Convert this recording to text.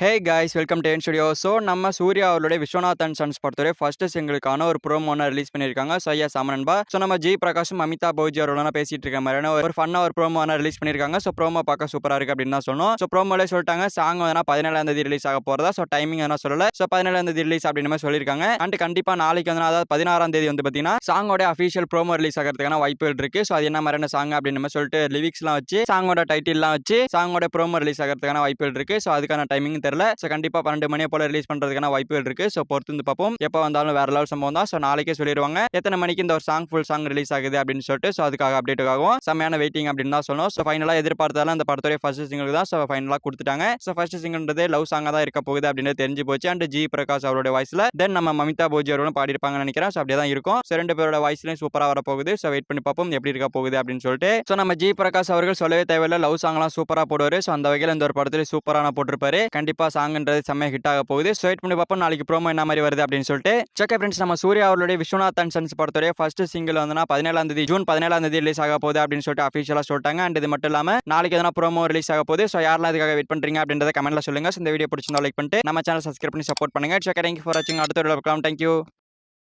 Hey guys welcome to N studio. So நம்ம சூர்யா அவருடைய Viswanath and sons படத்துடைய ஃபர்ஸ்ட் சிங்கிளுக்கான ஒரு ப்ரோமோ ஒன்று ரிலீஸ் பண்ணியிருக்காங்க. ஸோ ஐயா சாமனன்பா. ஸோ நம்ம ஜி பிரகாஷும் அமிதா பௌஜி அவர்களாம் பேசிட்டு இருக்க மாதிரியான ஒரு ஃபன்னாக ஒரு ப்ரோமோ ஒன்று ரிலீஸ் பண்ணியிருக்காங்க. ஸோ ப்ரோமோ பார்க்க சூப்பராக இருக்குது அப்படின்னு தான் சொன்னோம். ஸோ ப்ரோமோலே சொல்லிட்டாங்க சாங் வந்து 17ஆம் தேதி ரிலீஸ் ஆக போகிறதா. ஸோ டைமிங் என்ன சொல்லலை. ஸோ 17ஆம் தேதி ரிலீஸ் அப்படின்னு மாதிரி சொல்லியிருக்காங்க. அண்ட் கண்டிப்பாக நாளைக்கு வந்து அதாவது 16ஆம் தேதி வந்து பார்த்தீங்கன்னா சாங்கோட அஃபிஷியல் ப்ரோமோ ரிலீஸ் ஆகிறதுக்கான வாய்ப்புகள் இருக்கு. ஸோ அது என்ன மாதிரியான சாங் அப்படின்னு மாதிரி சொல்லிட்டு லிரிக்ஸ்லாம் வச்சு சாங்கோட டைட்டில்லாம் வச்சு சாங்கோட ப்ரோமோ ரிலீஸ் ஆகிறதுக்கான வாய்ப்புகள் இருக்கு. ஸோ அதுக்கான டைமிங் தெரியல. ஸோ கண்டிப்பாக 12 மணி போல ரிலீஸ் பண்றதுக்கான வாய்ப்புகள் இருக்கு. சோ பொறுத்து வந்து பார்ப்போம். எப்போ வந்தாலும் வேற லெவல் சம்பவம் தான். சோ நாளைக்கே சொல்லிடுவாங்க எத்தனை மணிக்கு இந்த ஒரு சாங் ஃபுல் சாங் ரிலீஸ் ஆகுது அப்படின்னு சொல்லிட்டு. சோ அதுக்காக அப்டேட்டுக்காகவும் செம்மையான வெயிட்டிங் அப்படின்னு தான் சொல்லணும். சோ ஃபைனலா எதிர்பார்த்தாலும் அந்த படத்துடைய ஃபர்ஸ்ட் சிங்கிள் தான். சோ ஃபைனலா கொடுத்துட்டாங்க. சோ ஃபர்ஸ்ட் சிங்கிள்ன்றது லவ் சாங்கா தான் இருக்க போகுது அப்படின்னு தெரிஞ்சு போச்சு. அண்ட் ஜி பிரகாஷ் அவருடைய வாய்ஸ்ல தென் நம்ம மமிதா போஜி அவர்களும் பாடிருப்பாங்கன்னு நினைக்கிறேன். சோ அப்படியே தான் இருக்கும். சோ ரெண்டு பேரோட வாய்ஸ்லயும் சூப்பரா வர போகுது. சோ வெயிட் பண்ணி பார்ப்போம் எப்படி இருக்க போகுது அப்படின்னு சொல்லிட்டு. சோ நம்ம ஜி பிரகாஷ் அவர்கள் சொல்லவே தேவையில்ல, லவ் சாங்லாம் சூப்பரா போடுவாரு. சோ அந்த வகையில் இந்த ஒரு படத்துல சூப்பரான போட்டிருப்பாரு. கண்டிப்பா சாங்ன்றது செம்ம ஹிட் ஆக போகுது. சோ வெயிட் பண்ணி பார்ப்போம் நாளைக்கு ப்ரோமோ என்ன மாதிரி வருது அப்படின்னு சொல்லிட்டு. ஓகே ஃப்ரெண்ட்ஸ், நம்ம சூர்யா அவருடைய விஸ்வநாத் அண்ட் சன்ஸ் படத்துடைய ஃபர்ஸ்ட் சிங்கிள் வந்து 17ஆம் தேதி ஜூன் 17ஆம் தேதி ரிலீஸ் ஆக போகுது அப்படின்னு சொல்லிட்டு அஃபிஷியலா சொல்லிட்டாங்க. அண்ட் இது மட்டும் இல்லாம நாளைக்கு எதனா ப்ரோமோ ரிலீஸ் ஆக போகுது. ஸோ யாரெல்லாம் இதுக்காக வெயிட் பண்றீங்க அப்படின்றத கமெண்ட்ல சொல்லுங்க. இந்த வீடியோ பிடிச்சிருந்தா லைக் பண்ணிட்டு நம்ம சேனல் சப்ஸ்கிரைப் பண்ணி சப்போர்ட் பண்ணுங்க. தேங்க்யூ ஃபார் வாட்சிங். அடுத்த வீடியோல பார்க்கலாம். தேங்க்யூ.